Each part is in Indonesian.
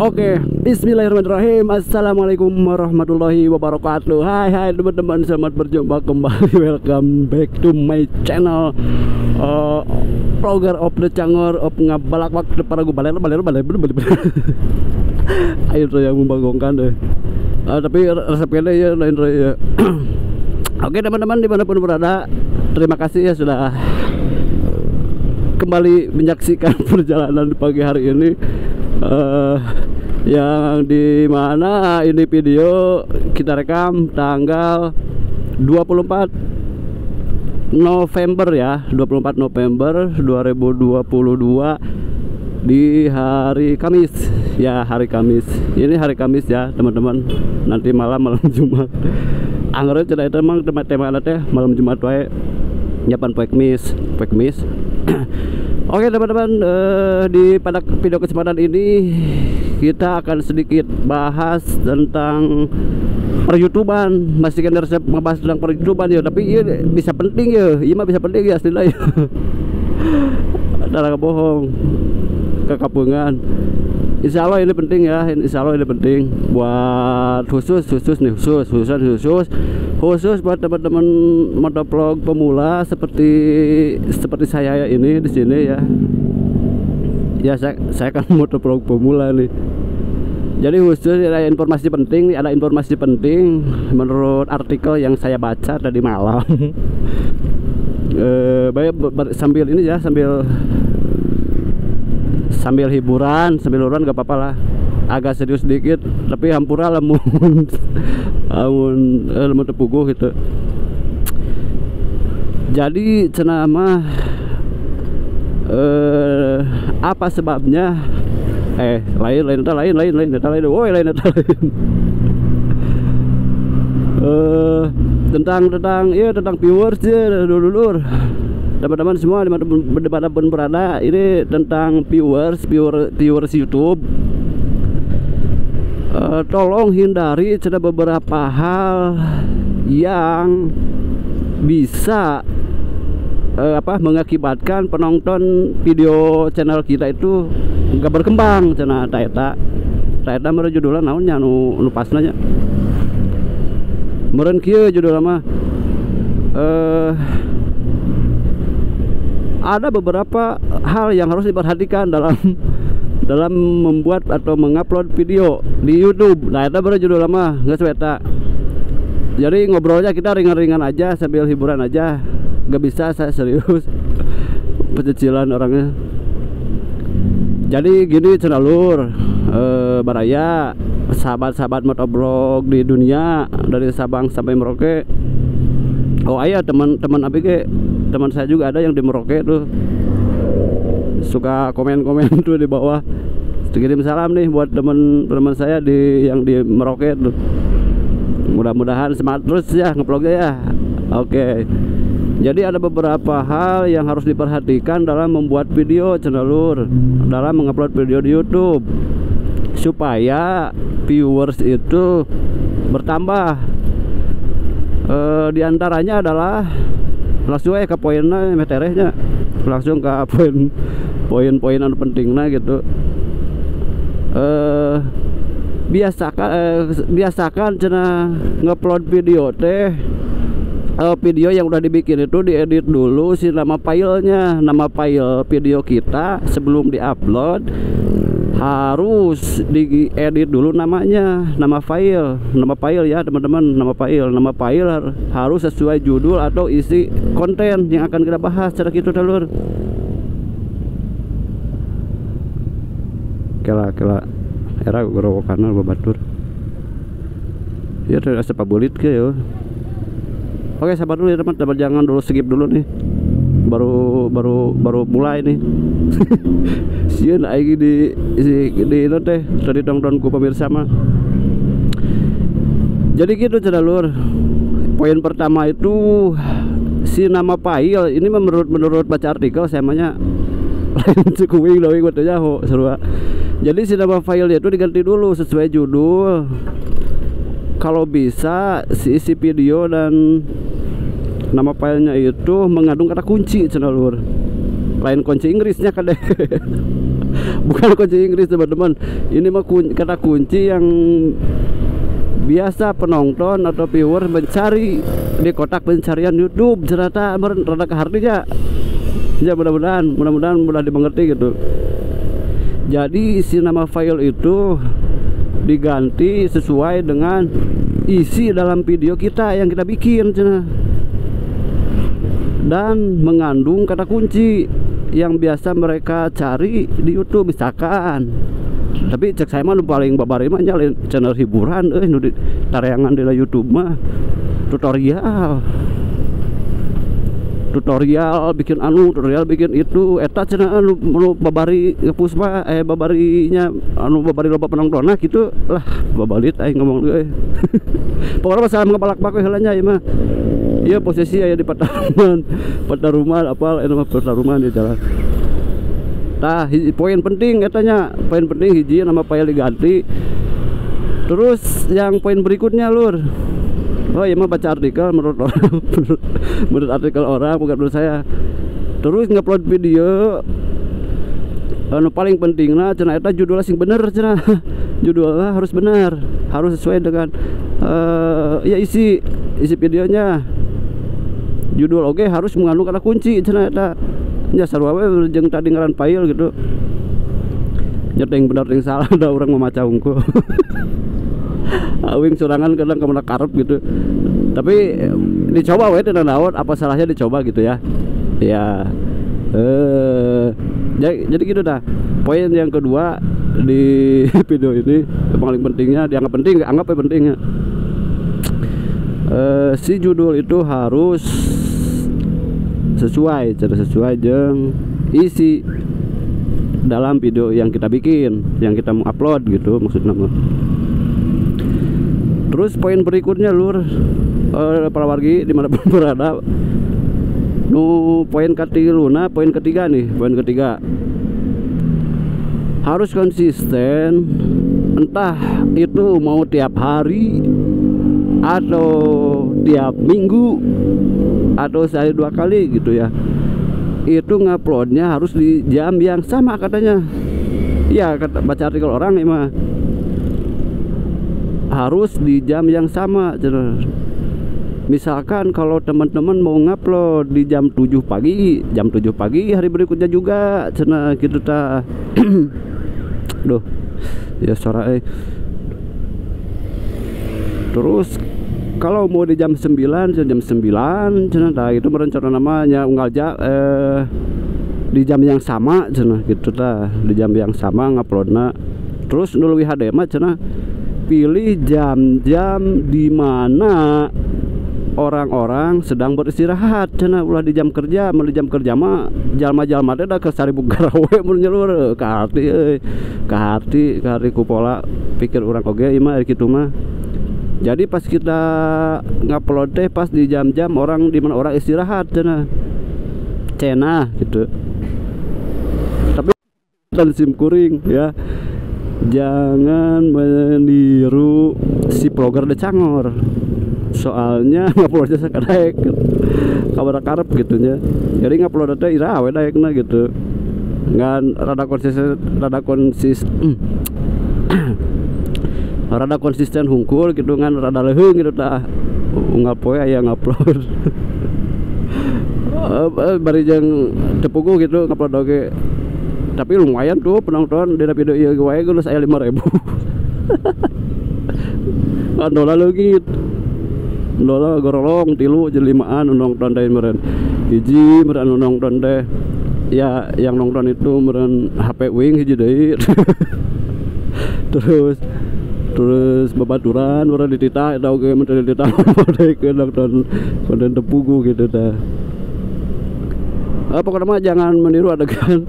Oke, bismillahirrahmanirrahim. Assalamualaikum warahmatullahi wabarakatuh. Hai teman-teman, selamat berjumpa kembali. Welcome back to my channel, Vlogger of the Cangor of ngabalak waktu para gue baler. Ayo yang membagongkan deh. Tapi resepnya ya lain ya. Oke teman-teman, dimanapun berada, terima kasih ya sudah kembali menyaksikan perjalanan pagi hari ini. Yang dimana ini video kita rekam tanggal 24 November ya, 24 November 2022 di hari Kamis ya, hari Kamis. Ini hari Kamis ya teman-teman. Nanti malam Jumat. Anggaran cerita itu emang tema teh malam Jumat wae. Nyapan poe Kamis. Oke teman-teman, pada video kesempatan ini kita akan sedikit bahas tentang per-YouTubean. Masih kan resep ngebahas tentang per-YouTubean ya, tapi ini bisa penting ya. Iya mah bisa penting ya aslinya ya. Darah bohong kekapungan. Insya Allah ini penting ya, insya Allah ini penting buat khusus buat teman-teman motovlog pemula seperti saya ini di sini ya. Ya saya kan motovlog pemula nih. Jadi khusus ada informasi penting menurut artikel yang saya baca tadi malam. Sambil ini ya, sambil hiburan gak apa-apa lah. Agak serius sedikit tapi hampura lamun tepuguh gitu. Jadi cenah mah apa sebabnya lain tentang viewers ya dulur teman-teman semua dimanapun berada. Ini tentang viewers YouTube. Tolong hindari beberapa hal yang bisa mengakibatkan penonton video channel kita itu nggak berkembang. Cenah taeta mere judulnya naonnya nu pasna nya. Meureun kieu judulna mah ada beberapa hal yang harus diperhatikan dalam membuat atau mengupload video di YouTube. Nah, itu baru judul lama nggak sweta. Jadi ngobrolnya kita ringan-ringan aja sambil hiburan aja. Nggak bisa saya serius. Pecicilan orangnya. Jadi gini cenalur, baraya sahabat-sahabat motovlog di dunia dari Sabang sampai Merauke. Oh ayah teman saya juga ada yang di Merauke tuh, suka komen tuh di bawah. Kirim salam nih buat teman saya yang di Merauke tuh. Mudah-mudahan semangat terus ya ngevlognya ya. Oke. Jadi ada beberapa hal yang harus diperhatikan dalam membuat video channelur, dalam mengupload video di YouTube supaya viewers itu bertambah. Di antaranya adalah langsung ke poinnya meterehnya, langsung ke poin-poin anu pentingnya gitu. Biasakan cenah ngupload video teh, video yang udah dibikin itu diedit dulu nama file video kita sebelum diupload. Harus diedit dulu nama file ya teman-teman. Nama file harus sesuai judul atau isi konten yang akan kita bahas. Cara gitu telur kela era gorowokan babatur ya terus sepabulit ke yo. Oke sabar dulu ya teman-teman, jangan dulu skip dulu nih, baru mulai nih. Sieun aing di itu teh tadi tontonku pemirsa mah. Jadi gitu cenalur. Poin pertama itu si nama file ini menurut baca artikel saya mahnya lain cekuing leuwih betulnya sarua. Jadi si nama file itu diganti dulu sesuai judul. Kalau bisa si isi video dan nama filenya itu mengandung kata kunci cenalur. Lain kunci Inggrisnya kadeh. bukan kunci Inggris teman-teman. Ini mah kata kunci yang biasa penonton atau viewer mencari di kotak pencarian YouTube. Ternyata rada kehardinya. Ya mudah-mudahan mudah dimengerti gitu. Jadi isi nama file itu diganti sesuai dengan isi dalam video kita yang kita bikin dan mengandung kata kunci yang biasa mereka cari di YouTube misalkan. Tapi cek saya mah paling babari mah nyalin channel hiburan nu di tayangan di YouTube mah tutorial bikin tutorial bikin itu eta cenah anu babari ngepus mah babarinya babari loba penontonna gitu lah babalit aing ngomong euy. Pokoknya masalah ngabalak-balak heula nya ieu mah. Ieu posisi aya di Pataruman apal eta mah Pataruman di jalan. Tah poin penting etanya, poin penting hiji nama file diganti. Terus yang poin berikutnya lur. Oh iya mah baca artikel menurut orang menurut artikel orang bukan menurut saya. Terus ngupload video anu paling pentingna cenah eta judulnya sing bener cenah. Judulnya harus bener, harus sesuai dengan ya isi videonya. Judul oke harus mengandung kata kunci cenah eta. Nya sarua we jeung tadi ngaran file gitu. Nyeteng bener ting salah da urang memaca unggul. Awing sorangan kadang kemana karep gitu. Tapi dicoba we teu naon, apa salahnya dicoba gitu ya. Ya. Jadi gitu dah. Poin yang kedua di video ini yang paling pentingnya dianggap penting, anggap pentingnya. Si judul itu harus sesuai jeung isi dalam video yang kita bikin, yang kita mau upload gitu maksudnya. Terus poin berikutnya lur, para wargi dimanapun berada, poin katiluna, poin ketiga nih, poin ketiga harus konsisten, entah itu mau tiap hari atau tiap minggu atau sehari 2 kali gitu ya. Itu nguploadnya harus di jam yang sama katanya. Ya kata baca artikel orang emang harus di jam yang sama. Misalkan kalau teman-teman mau ngupload di jam 7 pagi hari berikutnya juga cenah gitu ta. Duh. Ya suara Terus kalau mau di jam 9 cenah tah itu merencana namanya unggal di jam yang sama cenah gitu tah, di jam yang sama nguploadna. Terus nu leuwih hade mah cenah pilih jam-jam di mana orang-orang sedang beristirahat cenah, ulah di jam kerja. Mun di jam kerja mah jalma-jalma teh da ke Saribu Garawe mun nyelur ka hati euy, ka hati ku pola pikir urang oge ieu mah kitu mah. Jadi pas kita ngupload teh pas di jam-jam orang di mana orang istirahat cenah gitu. Tapi dan simkuring ya. Jangan meniru si vlogger de Cangor. Soalnya nguploadnya sakadaek kabar karep gitunya. Jadi ngupload teh ira we daekna gitu. Ngan rada konsisten hungkul gitu kan, rada leheung gitu tah. Unggal poe aya ngupload. Bari jeung tepugu gitu ngupload oge. Tapi lumayan tuh penonton di video ieu wae geus aya 5.000. Dola leungit. Dola gorolong 3 jeung 5an nonton teh meureun. Hiji meureun nonton teh. Ya yang nonton itu meureun HP wing hiji deui. Terus babaturan orang dititah eta oge mun dititah modekeun nonton konten tepugu gitu tah. Pokoknya mah jangan meniru adegan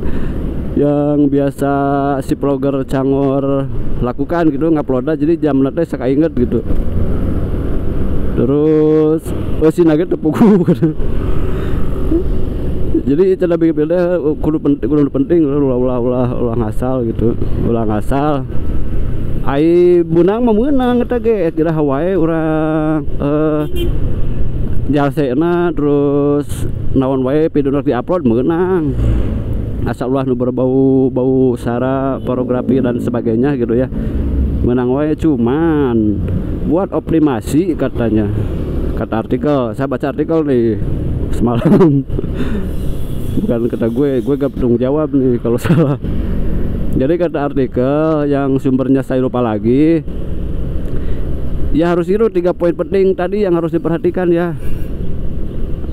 yang biasa si vlogger Cangor lakukan gitu, nguploadnya jadi jam nanti saya inget gitu. Terus si nugget tepugu gitu. Jadi cara bikin video kudu penting ulah ngasal gitu, ulah ngasal. Ai bunang memenang eta ge kira hawae urang jalsena terus naon wae video di upload meunang. asal ulah nu berbau sara pornografi dan sebagainya gitu ya, menang wae. Cuman buat optimasi katanya, kata artikel, saya baca artikel nih semalam bukan kata gue gak bertanggung jawab nih kalau salah. Jadi kata artikel yang sumbernya saya lupa lagi, ya harus itu 3 poin penting tadi yang harus diperhatikan ya.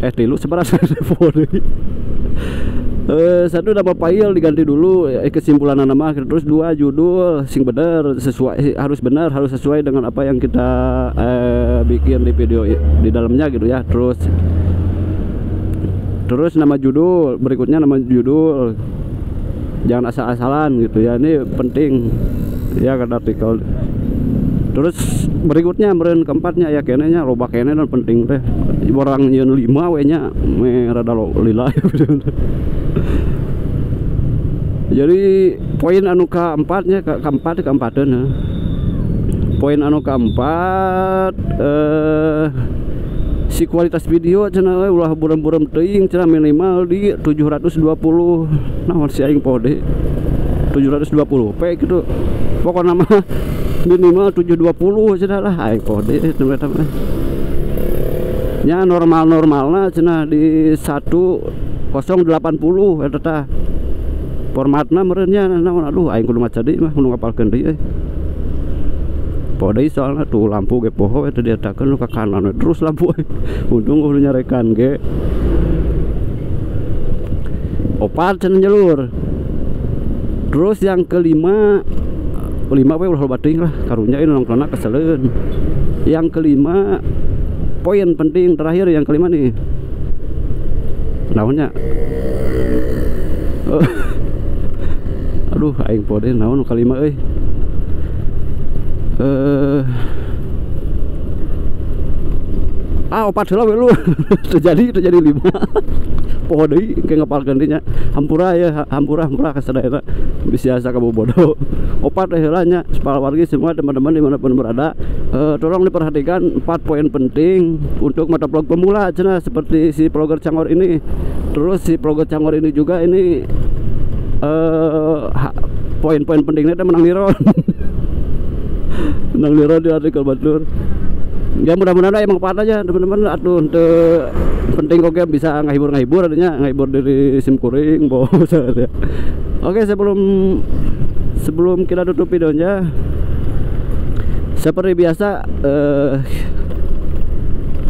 Dulu sebenarnya satu nama file diganti dulu kesimpulan nama, terus 2 judul sing bener sesuai, harus benar, harus sesuai dengan apa yang kita bikin di video di dalamnya gitu ya. Terus nama judul, berikutnya nama judul, jangan asal-asalan gitu ya, ini penting ya kata artikel. Terus berikutnya meren keempatnya ya kenenya loba kene dan penting teh orang nyeun 5 we nya rada lila gitu. Jadi poin anu keempatnya keempateun. Poin anu keempat si kualitas video cenah ulah buram-buram teuing cenah minimal di 720. Naon si aing pode 720p gitu. Pokoknya mah minimal 720 cenah lah aing pode eta mah. Nya normal-normalna cenah di 1080 eta tah. Formatna meureun nya naon, aduh aing kudu maca deui mah kudu ngapalkeun deui. Podei soalnya tuh lampu ge poho itu diatakan lu ke kanan terus lampu untung udah nyarekan ge opat cenah jalur. Terus yang kelima we ulah bating lah karunya ini nongkrona keseleun. Yang kelima poin penting terakhir yang kelima nih naonnya aduh aing pode naon kelima euy. Opat heula we lu terjadi 5 poho deui ke ngapalkeun dinya hampura ya hampura ka sadaya biasa ka bobodo. Opat heula nya wargi semua teman-teman dimanapun berada, tolong diperhatikan 4 poin penting untuk mata vlog pemula cenah seperti si vlogger Cangor ini. Terus si vlogger Cangor ini juga ini poin-poin pentingnya dia menang liron. Menang liron di artikel batur. Ya mudah-mudahan emang part aja teman-teman, atuh penting kok bisa ngahibur adanya ngahibur dari sim kuring bos ya. Oke, sebelum kita tutup videonya seperti biasa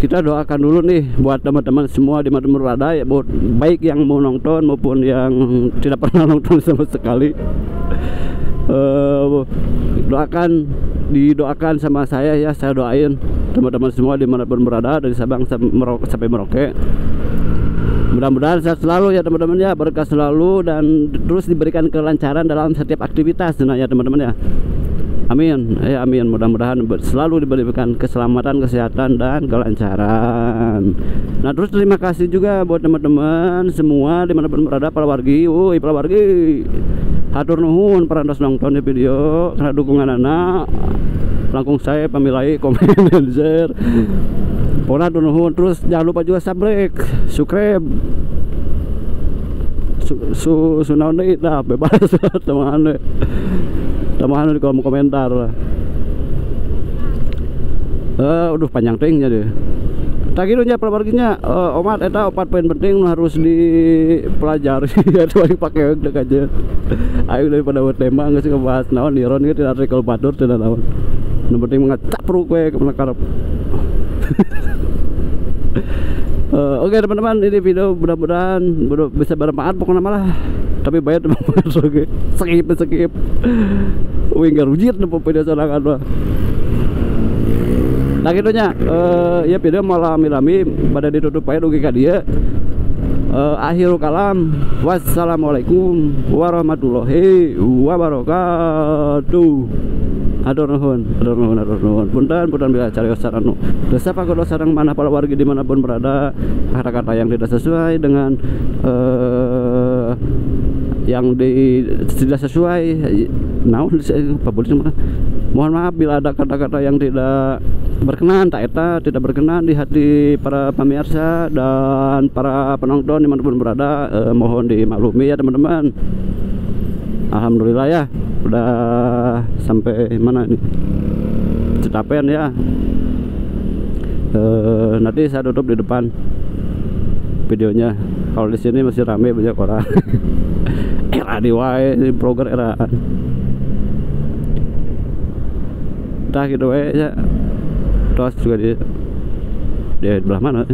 kita doakan dulu nih buat teman-teman semua di mana berada ya, baik yang mau nonton maupun yang tidak pernah nonton sama sekali. Didoakan sama saya ya, saya doain teman-teman semua dimanapun berada dari Sabang sampai Merauke. Mudah-mudahan sehat selalu ya teman-teman ya, berkah selalu dan terus diberikan kelancaran dalam setiap aktivitas ya teman-teman ya. Amin ya, amin. Mudah-mudahan selalu diberikan keselamatan, kesehatan dan kelancaran. Nah terus terima kasih juga buat teman-teman semua dimanapun berada, para wargi, hatur nuhun parantos nonton di video karena dukungan anak langkung saya pamilai komen dan share. Pokoknya hatur nuhun. Terus jangan lupa juga subscribe sunaon deui dah bebas teman di kolom komentar lah. Udah panjang ting jadi. Tak gitu nya perbaginya omat eta 4 poin penting harus dipelajari ya tuh pakai dek aja. Ayo daripada buat tema geus ngebahas naon liron gitu artikel batur teh naon. Nu penting ngacapruk we ke karep. Oke teman-teman, ini video mudah-mudahan bisa bermanfaat pokoknya malah. Tapi bayar teman-teman skip. Wih enggak rujit nih video sorangan mah. Nah gitu nya, ya video malah lami pada ditutup aja dugi ka dieu. Akhirul kalam, wassalamualaikum warahmatullahi wabarakatuh. Atur nuhun. Punten bila cari sarana. Dosa pagoda sareng mana para wargi dimanapun berada, kata-kata yang tidak sesuai dengan yang tidak sesuai, naon apa boleh Mohon maaf bila ada kata-kata yang tidak berkenan, tidak berkenan di hati para pemirsa dan para penonton dimanapun berada. Mohon dimaklumi ya teman-teman. Alhamdulillah ya, udah sampai mana ini? Cetapen ya. Nanti saya tutup di depan videonya. Kalau di sini masih rame banyak orang. Era di wae di program era. Dah gitu wae ya. Terus juga di belah mana?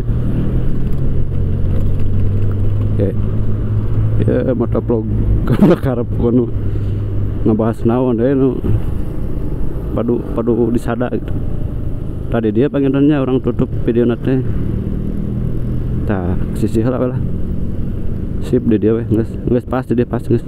Oke. Ya motovlog karep kono ngebahas naon deh nu padu disada gitu. Tadi dia pengenannya orang tutup video nanti. Tah sisih lah. Sip di dia weh, geus pas di dia pas geus.